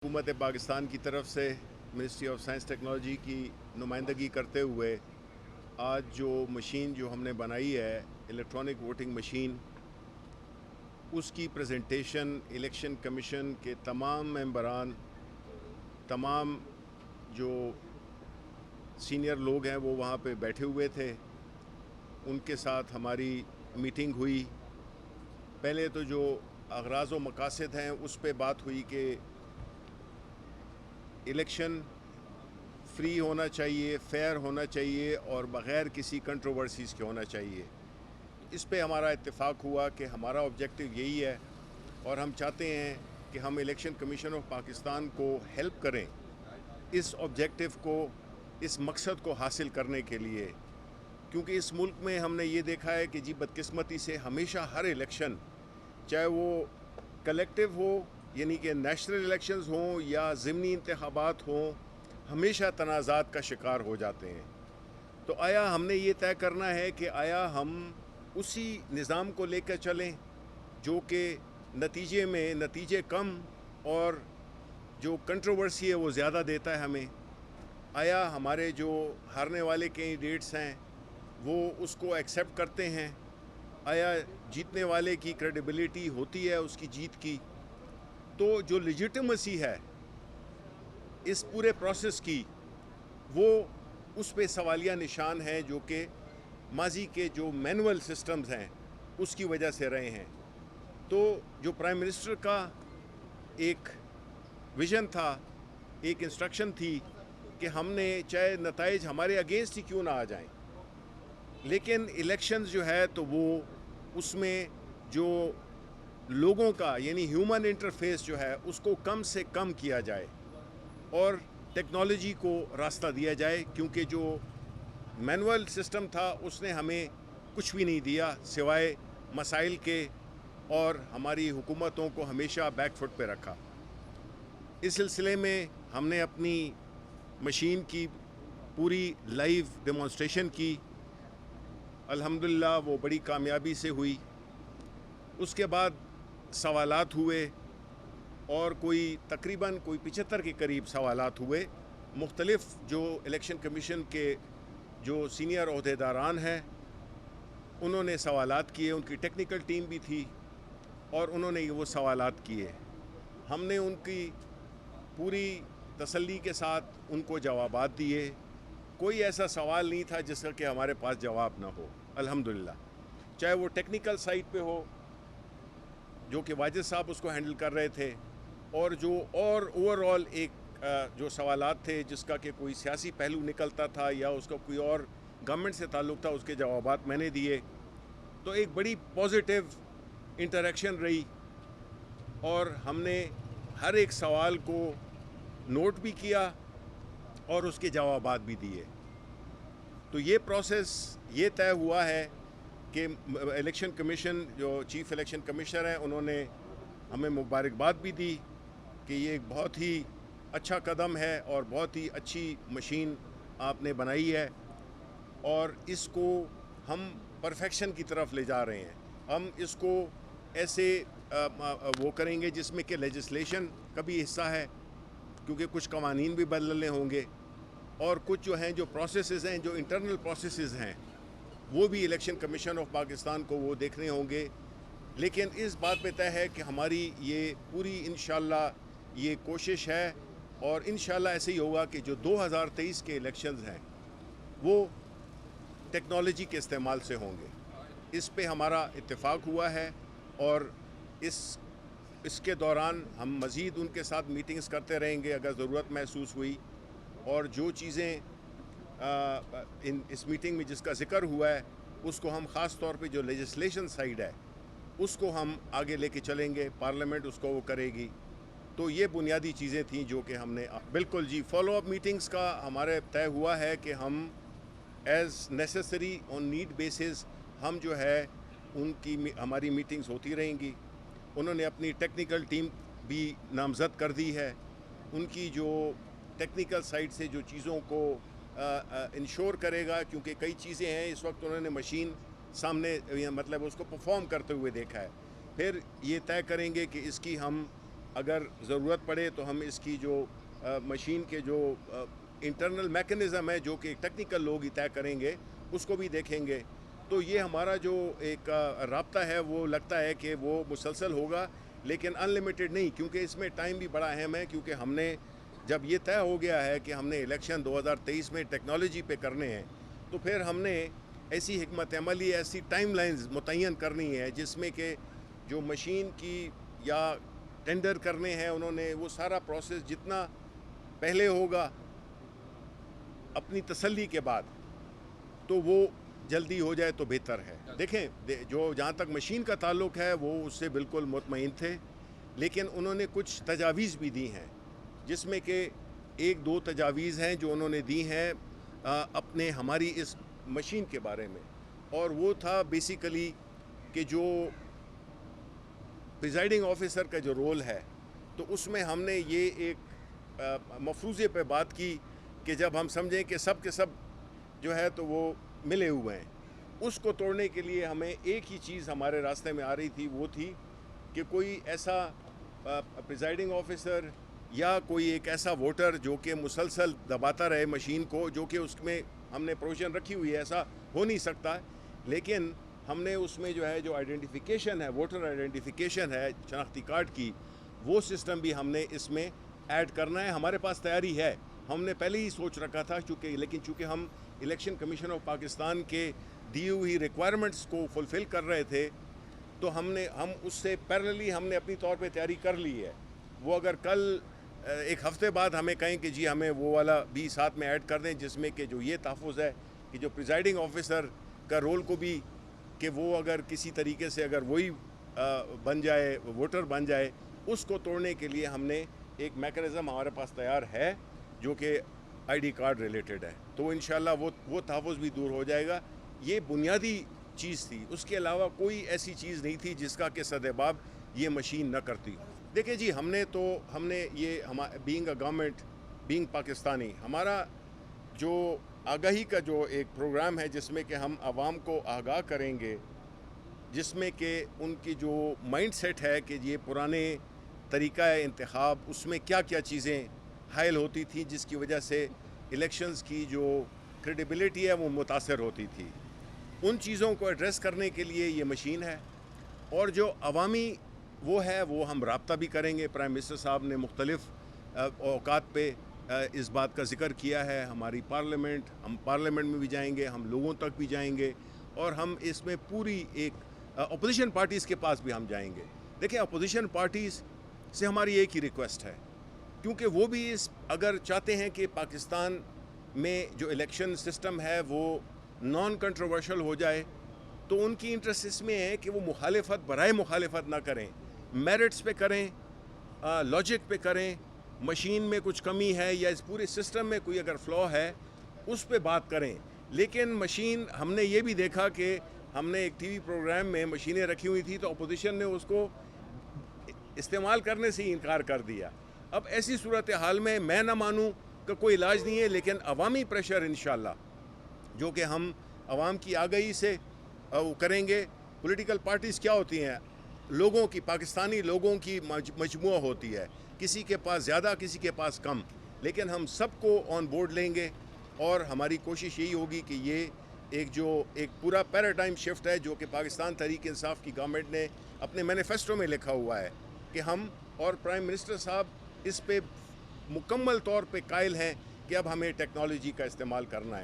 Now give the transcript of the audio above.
हुकूमत पाकिस्तान की तरफ से मिनिस्ट्री ऑफ साइंस टेक्नोलॉजी की नुमाइंदगी करते हुए आज जो मशीन जो हमने बनाई है इलेक्ट्रॉनिक वोटिंग मशीन, उसकी प्रेजेंटेशन इलेक्शन कमीशन के तमाम मेंबरान, तमाम जो सीनियर लोग हैं वो वहाँ पे बैठे हुए थे। उनके साथ हमारी मीटिंग हुई। पहले तो जो अगराज़ व मकासद हैं उस पे बात हुई कि इलेक्शन फ्री होना चाहिए, फेयर होना चाहिए और बग़ैर किसी कंट्रोवर्सीज़ के होना चाहिए। इस पे हमारा इत्तेफाक हुआ कि हमारा ऑब्जेक्टिव यही है और हम चाहते हैं कि हम इलेक्शन कमीशन ऑफ पाकिस्तान को हेल्प करें इस ऑब्जेक्टिव को, इस मकसद को हासिल करने के लिए। क्योंकि इस मुल्क में हमने ये देखा है कि जी बदकिस्मती से हमेशा हर इलेक्शन, चाहे वो कलेक्टिव हो यानी कि नेशनल इलेक्शंस हों या ज़िमनी इंतखाबात हों, हमेशा तनाज़ात का शिकार हो जाते हैं। तो आया हमने ये तय करना है कि आया हम उसी निज़ाम को लेकर चलें जो कि नतीजे में नतीजे कम और जो कंट्रोवर्सी है वो ज़्यादा देता है हमें। आया हमारे जो हारने वाले कैंडिडेट्स हैं वो उसको एक्सेप्ट करते हैं। आया जीतने वाले की क्रेडिबिलिटी होती है उसकी जीत की। तो जो लेजिटिमेसी है इस पूरे प्रोसेस की, वो उस पे सवालिया निशान है जो कि माजी के जो मैनुअल सिस्टम्स हैं उसकी वजह से रहे हैं। तो जो प्राइम मिनिस्टर का एक विज़न था, एक इंस्ट्रक्शन थी कि हमने चाहे नताइज हमारे अगेंस्ट ही क्यों ना आ जाएं, लेकिन इलेक्शंस जो है तो वो उसमें जो लोगों का यानी ह्यूमन इंटरफेस जो है उसको कम से कम किया जाए और टेक्नोलॉजी को रास्ता दिया जाए। क्योंकि जो मैनुअल सिस्टम था उसने हमें कुछ भी नहीं दिया सिवाय मसाइल के, और हमारी हुकूमतों को हमेशा बैक फुट पे रखा। इस सिलसिले में हमने अपनी मशीन की पूरी लाइव डेमोन्स्ट्रेशन की। अल्हम्दुलिल्लाह वो बड़ी कामयाबी से हुई। उसके बाद सवालात हुए और तकरीबन 75 के करीब सवालात हुए। मुख्तलिफ़ जो इलेक्शन कमीशन के जो सीनियर ओहदेदारान हैं उन्होंने सवालात किए, उनकी टेक्निकल टीम भी थी और उन्होंने वो सवालात किए। हमने उनकी पूरी तसल्ली के साथ उनको जवाबात दिए। कोई ऐसा सवाल नहीं था जिसका कि हमारे पास जवाब ना हो, अल्हम्दुलिल्लाह। चाहे वो टेक्निकल साइड पे हो जो कि वाजिद साहब उसको हैंडल कर रहे थे, और जो और ओवरऑल एक जो सवालात थे जिसका कि कोई सियासी पहलू निकलता था या उसका कोई और गवर्नमेंट से ताल्लुक़ था, उसके जवाबात मैंने दिए। तो एक बड़ी पॉजिटिव इंटरेक्शन रही और हमने हर एक सवाल को नोट भी किया और उसके जवाबात भी दिए। तो ये प्रोसेस ये तय हुआ है कि इलेक्शन कमीशन जो चीफ़ इलेक्शन कमिश्नर हैं उन्होंने हमें मुबारकबाद भी दी कि ये एक बहुत ही अच्छा कदम है और बहुत ही अच्छी मशीन आपने बनाई है और इसको हम परफेक्शन की तरफ ले जा रहे हैं। हम इसको ऐसे वो करेंगे जिसमें कि लेजिस्लेशन का भी हिस्सा है, क्योंकि कुछ कवानीन भी बदलने होंगे और कुछ जो हैं जो प्रोसेसेस हैं, जो इंटरनल प्रोसेसेस हैं, वो भी इलेक्शन कमीशन ऑफ पाकिस्तान को वो देखने होंगे। लेकिन इस बात पे तय है कि हमारी ये पूरी इंशाल्लाह ये कोशिश है और इंशाल्लाह ऐसे ही होगा कि जो 2023 के इलेक्शंस हैं वो टेक्नोलॉजी के इस्तेमाल से होंगे। इस पे हमारा इत्तेफाक हुआ है और इसके दौरान हम मज़ीद उनके साथ मीटिंग्स करते रहेंगे अगर ज़रूरत महसूस हुई। और जो चीज़ें इस मीटिंग में जिसका ज़िक्र हुआ है उसको हम ख़ास तौर पे जो लेजिस्लेशन साइड है उसको हम आगे लेके चलेंगे, पार्लियामेंट उसको वो करेगी। तो ये बुनियादी चीज़ें थी जो कि हमने बिल्कुल जी फॉलो अप मीटिंग्स का हमारे तय हुआ है कि हम as necessary on need basis हम जो है उनकी हमारी मीटिंग्स होती रहेंगी। उन्होंने अपनी टेक्निकल टीम भी नामज़द कर दी है। उनकी जो टेक्निकल साइड से जो चीज़ों को इंश्योर करेगा, क्योंकि कई चीज़ें हैं इस वक्त उन्होंने मशीन सामने मतलब उसको परफॉर्म करते हुए देखा है। फिर ये तय करेंगे कि इसकी हम اگر ضرورت پڑے تو ہم اس کی جو مشین کے جو انٹرنل میکنزم ہے جو کہ ٹیکنیکل لوگ ہی طے کریں گے اس کو بھی دیکھیں گے. تو یہ ہمارا جو ایک رابطہ ہے وہ لگتا ہے کہ وہ مسلسل ہوگا لیکن ان لمیٹڈ نہیں, کیونکہ اس میں ٹائم بھی بڑا اہم ہے. کیونکہ ہم نے جب یہ طے ہو گیا ہے کہ ہم نے الیکشن 2023 میں ٹیکنالوجی پہ کرنے ہیں تو پھر ہم نے ایسی حکمت عملی, ایسی ٹائم لائنز متعین کرنی ہے جس میں کہ جو مشین کی یا ٹینڈر کرنے ہیں انہوں نے وہ سارا پروسیس جتنا پہلے ہوگا اپنی تسلی کے بعد تو وہ جلدی ہو جائے تو بہتر ہے. دیکھیں جو جہاں تک مشین کا تعلق ہے وہ اس سے بالکل مطمئن تھے, لیکن انہوں نے کچھ تجاویز بھی دی ہیں جس میں کہ ایک دو تجاویز ہیں جو انہوں نے دی ہیں اپنے ہماری اس مشین کے بارے میں, اور وہ تھا بیسیکلی کہ جو پریزائڈنگ آفیسر کا جو رول ہے تو اس میں ہم نے یہ ایک مفروضے پہ بات کی کہ جب ہم سمجھیں کہ سب کے سب جو ہے تو وہ ملے ہوئے ہیں, اس کو توڑنے کے لیے ہمیں ایک ہی چیز ہمارے راستے میں آ رہی تھی, وہ تھی کہ کوئی ایسا پریزائڈنگ آفیسر یا کوئی ایک ایسا ووٹر جو کہ مسلسل دباتا رہے مشین کو, جو کہ اس میں ہم نے پروویژن رکھی ہوئی ہے, ایسا ہو نہیں سکتا, لیکن ہم نے اس میں جو ہے جو آئیڈینٹیفیکیشن ہے, ووٹر آئیڈینٹیفیکیشن ہے شناختی کارڈ کی, وہ سسٹم بھی ہم نے اس میں ایڈ کرنا ہے. ہمارے پاس تیاری ہے, ہم نے پہلے ہی سوچ رکھا تھا لیکن چونکہ ہم الیکشن کمیشن آف پاکستان کے دی ہوئی ریکوائرمنٹس کو فلفل کر رہے تھے تو ہم اس سے پیرللی ہم نے اپنی طور پہ تیاری کر لی ہے. وہ اگر کل ایک ہفتے بعد ہمیں کہیں کہ جی ہمیں وہ والا بھی ساتھ میں ایڈ کر دیں جس میں کہ جو یہ تحفظ ہے کہ جو پریزائڈنگ آفیسر کا رول کو بھی کہ وہ اگر کسی طریقے سے اگر وہی بن جائے, ووٹر بن جائے, اس کو توڑنے کے لیے ہم نے ایک میکنزم ہمارے پاس تیار ہے جو کہ آئی ڈی کارڈ ریلیٹڈ ہے. تو انشاءاللہ وہ تحفظ بھی دور ہو جائے گا. یہ بنیادی چیز تھی, اس کے علاوہ کوئی ایسی چیز نہیں تھی جس کا کہ صدباب یہ مشین نہ کرتی. دیکھیں جی ہم نے یہ being a government, being Pakistani, ہمارا جو آگاہی کا جو ایک پروگرام ہے جس میں کہ ہم عوام کو آگاہ کریں گے, جس میں کہ ان کی جو مائنڈ سیٹ ہے کہ یہ پرانے طریقہ انتخاب اس میں کیا کیا چیزیں حائل ہوتی تھیں جس کی وجہ سے الیکشنز کی جو کریڈیبلٹی ہے وہ متاثر ہوتی تھی, ان چیزوں کو ایڈریس کرنے کے لیے یہ مشین ہے. اور جو عوامی وہ ہے وہ ہم رابطہ بھی کریں گے. پرائم منسٹر صاحب نے مختلف اوقات پہ اس بات کا ذکر کیا ہے. ہماری ہم پارلیمنٹ میں بھی جائیں گے, ہم لوگوں تک بھی جائیں گے, اور ہم اس میں پوری ایک اپوزیشن پارٹیز کے پاس بھی ہم جائیں گے. دیکھیں اپوزیشن پارٹیز سے ہماری ایک ہی ریکویسٹ ہے, کیونکہ وہ بھی اگر چاہتے ہیں کہ پاکستان میں جو الیکشن سسٹم ہے وہ نان کنٹروورشل ہو جائے, تو ان کی انٹرسٹ اس میں ہے کہ وہ مخالفت برائے مخالفت نہ کریں, میرٹس پہ کریں, لاجک پہ کریں. مشین میں کچھ کمی ہے یا اس پورے سسٹم میں کوئی اگر فلا ہے اس پہ بات کریں. لیکن مشین ہم نے یہ بھی دیکھا کہ ہم نے ایک ٹی وی پروگرام میں مشینیں رکھی ہوئی تھی تو اپوزیشن نے اس کو استعمال کرنے سے ہی انکار کر دیا. اب ایسی صورتحال میں نہ مانوں کہ کوئی علاج نہیں ہے, لیکن عوامی پریشر انشاءاللہ جو کہ ہم عوام کی آگاہی سے کریں گے. پولیٹیکل پارٹیز کیا ہوتی ہیں, لوگوں کی, پاکستانی لوگوں کی مجموعہ ہوتی ہے, کسی کے پاس زیادہ کسی کے پاس کم, لیکن ہم سب کو آن بورڈ لیں گے اور ہماری کوشش یہی ہوگی کہ یہ ایک پورا پیراڈائم شفٹ ہے جو کہ پاکستان تحریک انصاف کی گورنمنٹ نے اپنے مینیفیسٹو میں لکھا ہوا ہے کہ ہم اور پرائم منسٹر صاحب اس پہ مکمل طور پہ قائل ہیں کہ اب ہمیں ٹیکنالوجی کا استعمال کرنا ہے.